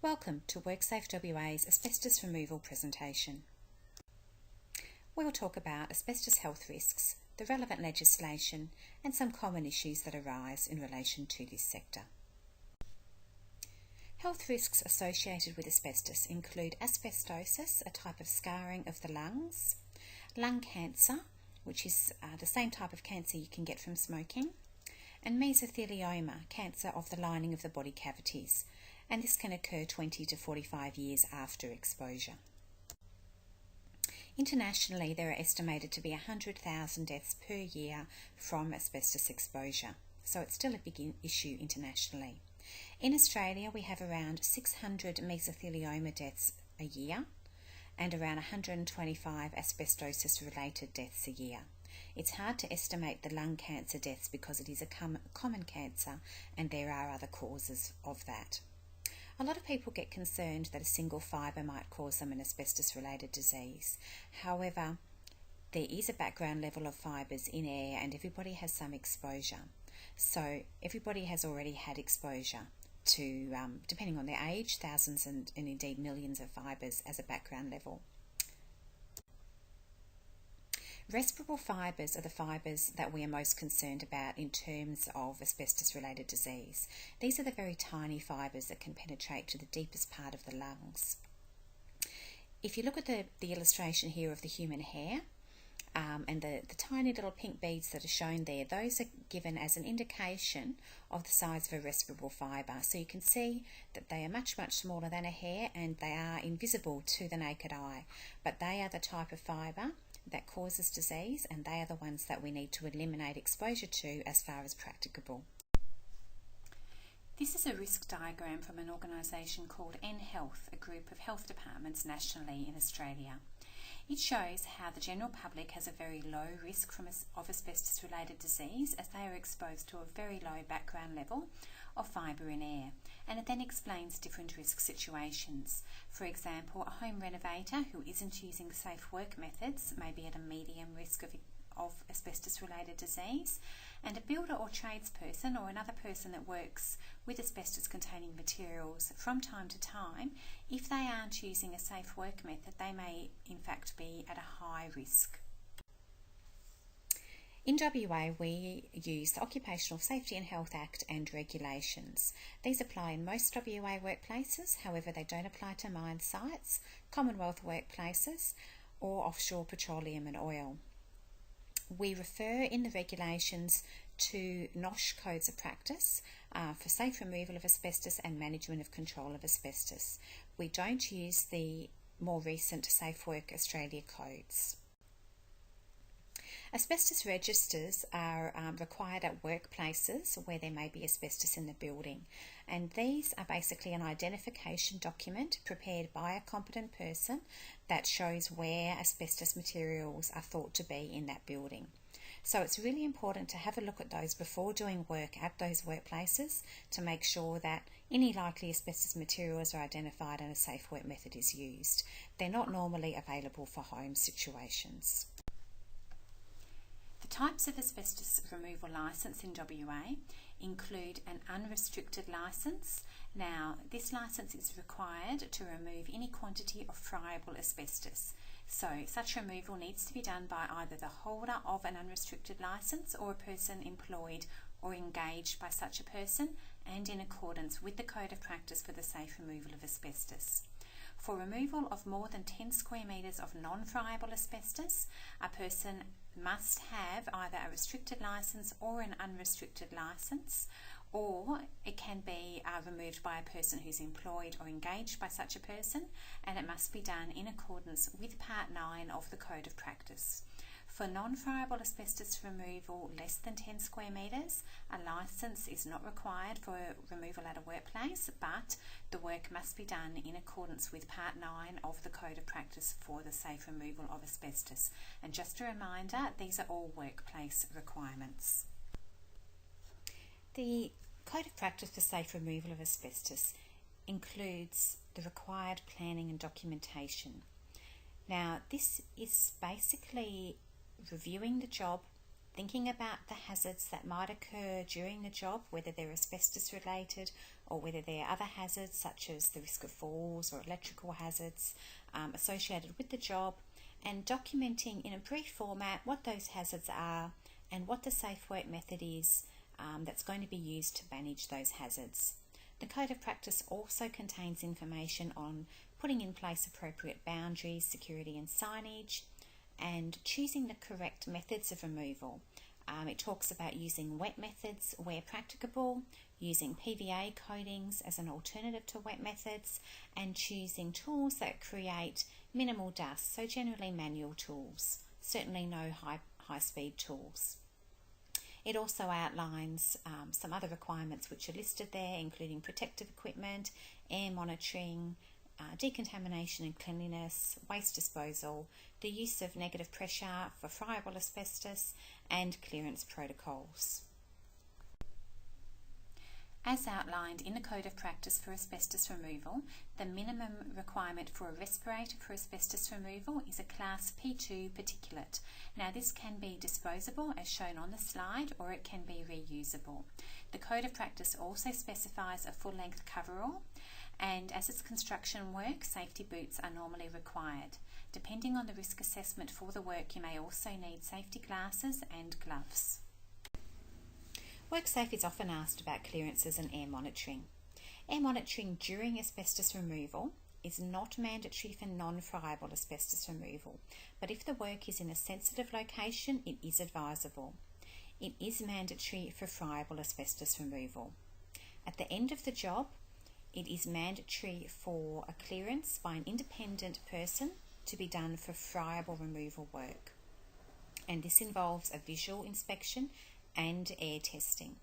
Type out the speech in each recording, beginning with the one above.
Welcome to Worksafe WA's asbestos removal presentation. We'll talk about asbestos health risks, the relevant legislation and some common issues that arise in relation to this sector. Health risks associated with asbestos include asbestosis, a type of scarring of the lungs, lung cancer, which is the same type of cancer you can get from smoking, and mesothelioma, cancer of the lining of the body cavities, and this can occur 20 to 45 years after exposure. Internationally, there are estimated to be 100,000 deaths per year from asbestos exposure, so it's still a big issue internationally. In Australia, we have around 600 mesothelioma deaths a year and around 125 asbestosis-related deaths a year. It's hard to estimate the lung cancer deaths because it is a common cancer and there are other causes of that. A lot of people get concerned that a single fibre might cause them an asbestos-related disease. However, there is a background level of fibres in air and everybody has some exposure. So everybody has already had exposure to, depending on their age, thousands and indeed millions of fibres as a background level. Respirable fibres are the fibres that we are most concerned about in terms of asbestos-related disease. These are the very tiny fibres that can penetrate to the deepest part of the lungs. If you look at the illustration here of the human hair, and the tiny little pink beads that are shown there, those are given as an indication of the size of a respirable fibre. So you can see that they are much, much smaller than a hair and they are invisible to the naked eye. But they are the type of fibre that causes disease and they are the ones that we need to eliminate exposure to as far as practicable. This is a risk diagram from an organisation called nHealth, a group of health departments nationally in Australia. It shows how the general public has a very low risk of asbestos-related disease as they are exposed to a very low background level of fibre in air, and it then explains different risk situations. For example, a home renovator who isn't using safe work methods may be at a medium risk of asbestos-related disease, and a builder or tradesperson or another person that works with asbestos-containing materials from time to time, if they aren't using a safe work method, they may in fact be at a high risk. In WA, we use the Occupational Safety and Health Act and regulations. These apply in most WA workplaces, however they don't apply to mine sites, Commonwealth workplaces or offshore petroleum and oil. We refer in the regulations to NOSH codes of practice for safe removal of asbestos and management of control of asbestos. We don't use the more recent Safe Work Australia codes. Asbestos registers are required at workplaces where there may be asbestos in the building, and these are basically an identification document prepared by a competent person that shows where asbestos materials are thought to be in that building. So it's really important to have a look at those before doing work at those workplaces to make sure that any likely asbestos materials are identified and a safe work method is used. They're not normally available for home situations. The types of asbestos removal licence in WA include an unrestricted licence. Now, this licence is required to remove any quantity of friable asbestos. So, such removal needs to be done by either the holder of an unrestricted licence or a person employed or engaged by such a person and in accordance with the Code of Practice for the Safe Removal of Asbestos. For removal of more than 10 square metres of non-friable asbestos, a person must have either a restricted licence or an unrestricted licence, or it can be removed by a person who's employed or engaged by such a person, and it must be done in accordance with Part 9 of the Code of Practice. For non-friable asbestos removal less than 10 square metres, a licence is not required for removal at a workplace, but the work must be done in accordance with Part 9 of the Code of Practice for the Safe Removal of Asbestos. And just a reminder, these are all workplace requirements. The Code of Practice for Safe Removal of Asbestos includes the required planning and documentation. Now, this is basically reviewing the job thinking about the hazards that might occur during the job, whether they're asbestos related or whether there are other hazards such as the risk of falls or electrical hazards associated with the job, and documenting in a brief format what those hazards are and what the safe work method is that's going to be used to manage those hazards. The Code of Practice also contains information on putting in place appropriate boundaries, security and signage, and choosing the correct methods of removal. It talks about using wet methods where practicable, using PVA coatings as an alternative to wet methods, and choosing tools that create minimal dust, so generally manual tools, certainly no high-speed tools. It also outlines some other requirements which are listed there, including protective equipment, air monitoring, decontamination and cleanliness, waste disposal, the use of negative pressure for friable asbestos, and clearance protocols. As outlined in the Code of Practice for asbestos removal, the minimum requirement for a respirator for asbestos removal is a Class P2 particulate. Now this can be disposable as shown on the slide, or it can be reusable. The Code of Practice also specifies a full-length coverall, and as it's construction work, safety boots are normally required. Depending on the risk assessment for the work, you may also need safety glasses and gloves. Worksafe is often asked about clearances and air monitoring. Air monitoring during asbestos removal is not mandatory for non-friable asbestos removal, but if the work is in a sensitive location, it is advisable. It is mandatory for friable asbestos removal. At the end of the job, it is mandatory for a clearance by an independent person to be done for friable removal work. And this involves a visual inspection and air testing.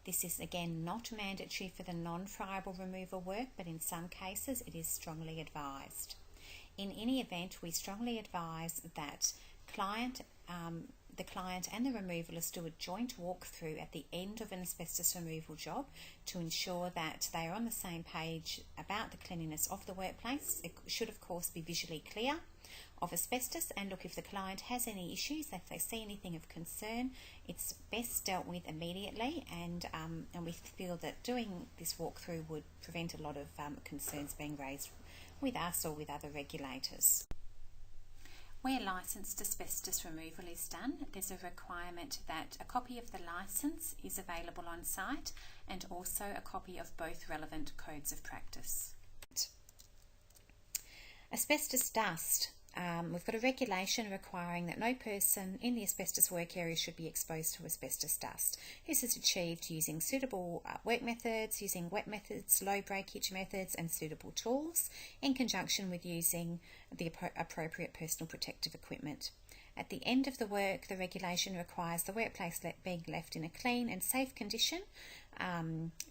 This is again not mandatory for the non-friable removal work, but in some cases it is strongly advised. In any event, we strongly advise that the client and the removalist do a joint walkthrough at the end of an asbestos removal job to ensure that they are on the same page about the cleanliness of the workplace. It should of course be visually clear of asbestos, and look, if the client has any issues, if they see anything of concern, it's best dealt with immediately, and we feel that doing this walkthrough would prevent a lot of concerns being raised with us or with other regulators. Where licensed asbestos removal is done, there's a requirement that a copy of the licence is available on site, and also a copy of both relevant codes of practice. Asbestos dust. We've got a regulation requiring that no person in the asbestos work area should be exposed to asbestos dust. This is achieved using suitable work methods, using wet methods, low breakage methods and suitable tools, in conjunction with using the appropriate personal protective equipment. At the end of the work, the regulation requires the workplace being left in a clean and safe condition.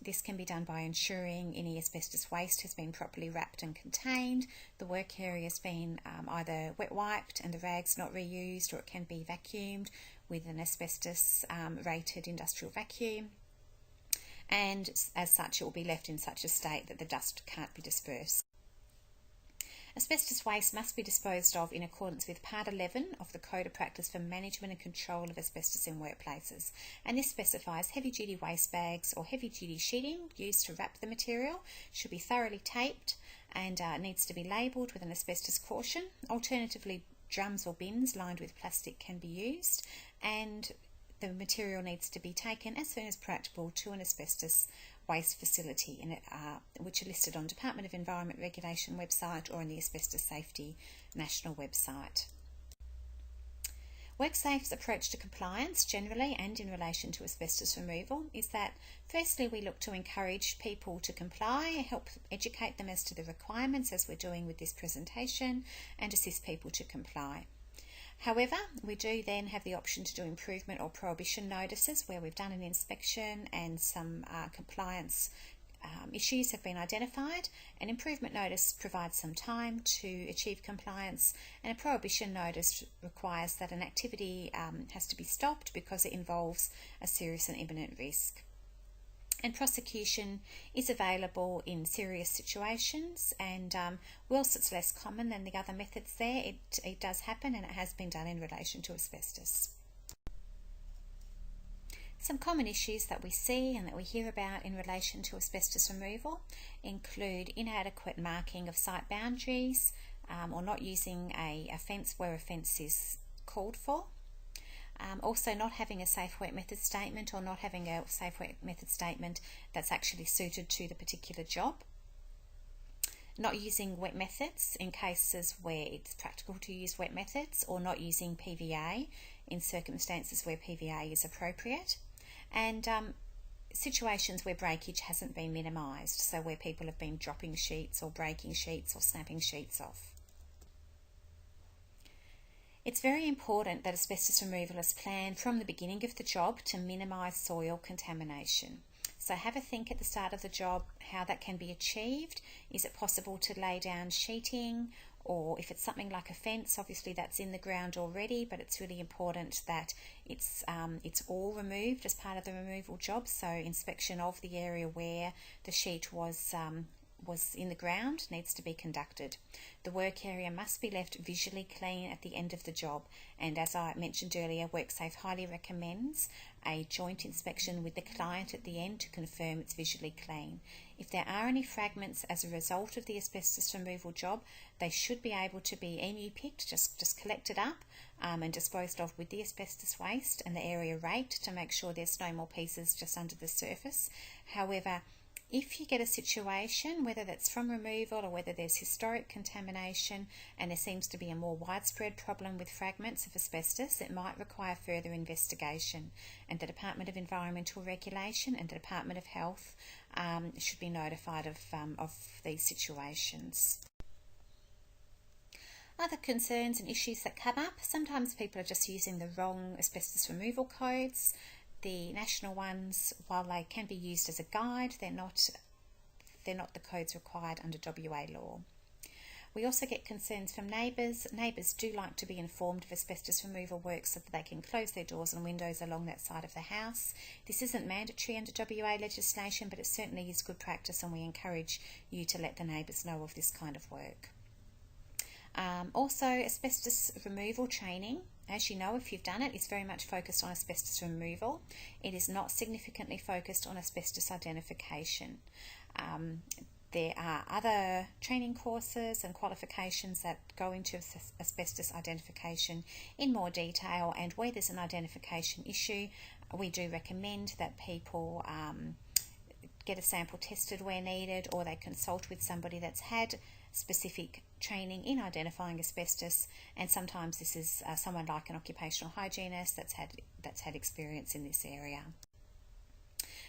This can be done by ensuring any asbestos waste has been properly wrapped and contained, the work area has been either wet wiped and the rags not reused, or it can be vacuumed with an asbestos rated industrial vacuum, and as such it will be left in such a state that the dust can't be dispersed. Asbestos waste must be disposed of in accordance with Part 11 of the Code of Practice for Management and Control of Asbestos in Workplaces, and this specifies heavy-duty waste bags or heavy-duty sheeting used to wrap the material should be thoroughly taped and needs to be labelled with an asbestos caution. Alternatively, drums or bins lined with plastic can be used, and the material needs to be taken as soon as practicable to an asbestos waste facility, which are listed on Department of Environment Regulation website or on the Asbestos Safety National website. Worksafe's approach to compliance generally and in relation to asbestos removal is that firstly we look to encourage people to comply, help educate them as to the requirements as we're doing with this presentation, and assist people to comply. However, we do then have the option to do improvement or prohibition notices where we've done an inspection and some compliance issues have been identified. An improvement notice provides some time to achieve compliance, and a prohibition notice requires that an activity has to be stopped because it involves a serious and imminent risk. And prosecution is available in serious situations, and whilst it's less common than the other methods there, it does happen, and it has been done in relation to asbestos. Some common issues that we see and that we hear about in relation to asbestos removal include inadequate marking of site boundaries, or not using a fence where a fence is called for. Also not having a safe work method statement, or not having a safe work method statement that's actually suited to the particular job. Not using wet methods in cases where it's practical to use wet methods, or not using PVA in circumstances where PVA is appropriate. And situations where breakage hasn't been minimised, so where people have been dropping sheets or breaking sheets or snapping sheets off. It's very important that asbestos removal is planned from the beginning of the job to minimise soil contamination. So have a think at the start of the job how that can be achieved. Is it possible to lay down sheeting, or if it's something like a fence, obviously that's in the ground already, but it's really important that it's all removed as part of the removal job. So inspection of the area where the sheet was in the ground needs to be conducted. The work area must be left visually clean at the end of the job, and as I mentioned earlier, Worksafe highly recommends a joint inspection with the client at the end to confirm it's visually clean. If there are any fragments as a result of the asbestos removal job, they should be able to be emu picked, just collected up and disposed of with the asbestos waste and the area raked to make sure there's no more pieces just under the surface. However, if you get a situation, whether that's from removal or whether there's historic contamination and there seems to be a more widespread problem with fragments of asbestos, it might require further investigation, and the Department of Environmental Regulation and the Department of Health should be notified of these situations. Other concerns and issues that come up: sometimes people are just using the wrong asbestos removal codes. The national ones, while they can be used as a guide, they're not the codes required under WA law. We also get concerns from neighbours. Neighbours do like to be informed of asbestos removal work so that they can close their doors and windows along that side of the house. This isn't mandatory under WA legislation, but it certainly is good practice, and we encourage you to let the neighbours know of this kind of work. Also, asbestos removal training, as you know if you've done it, is very much focused on asbestos removal. It is not significantly focused on asbestos identification. There are other training courses and qualifications that go into asbestos identification in more detail, and where there's an identification issue, we do recommend that people get a sample tested where needed, or they consult with somebody that's had specific training in identifying asbestos, and sometimes this is someone like an occupational hygienist that's had experience in this area.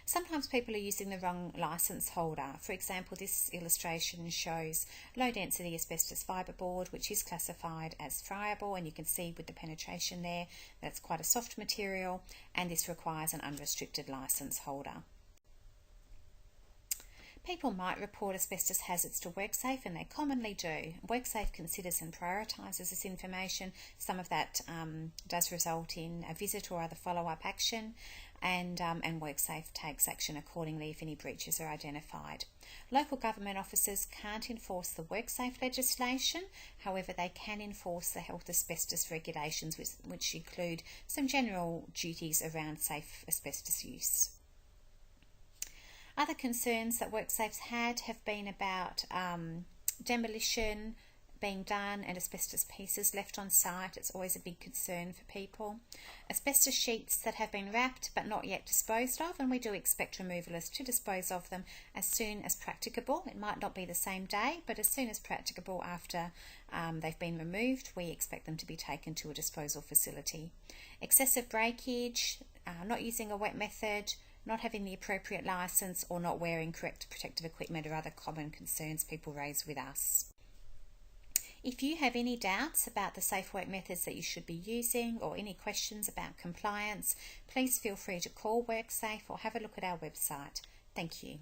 Sometimes people are using the wrong licence holder. For example, this illustration shows low density asbestos fibreboard, which is classified as friable, and you can see with the penetration there that's quite a soft material, and this requires an unrestricted licence holder. People might report asbestos hazards to Worksafe, and they commonly do. Worksafe considers and prioritises this information. Some of that does result in a visit or other follow-up action, and Worksafe takes action accordingly if any breaches are identified. Local government officers can't enforce the Worksafe legislation, however they can enforce the health asbestos regulations, which include some general duties around safe asbestos use. Other concerns that Worksafe's had have been about demolition being done and asbestos pieces left on site. It's always a big concern for people. Asbestos sheets that have been wrapped but not yet disposed of, and we do expect removalists to dispose of them as soon as practicable. It might not be the same day, but as soon as practicable after they've been removed, we expect them to be taken to a disposal facility. Excessive breakage, not using a wet method, not having the appropriate licence, or not wearing correct protective equipment are other common concerns people raise with us. If you have any doubts about the safe work methods that you should be using, or any questions about compliance, please feel free to call Worksafe or have a look at our website. Thank you.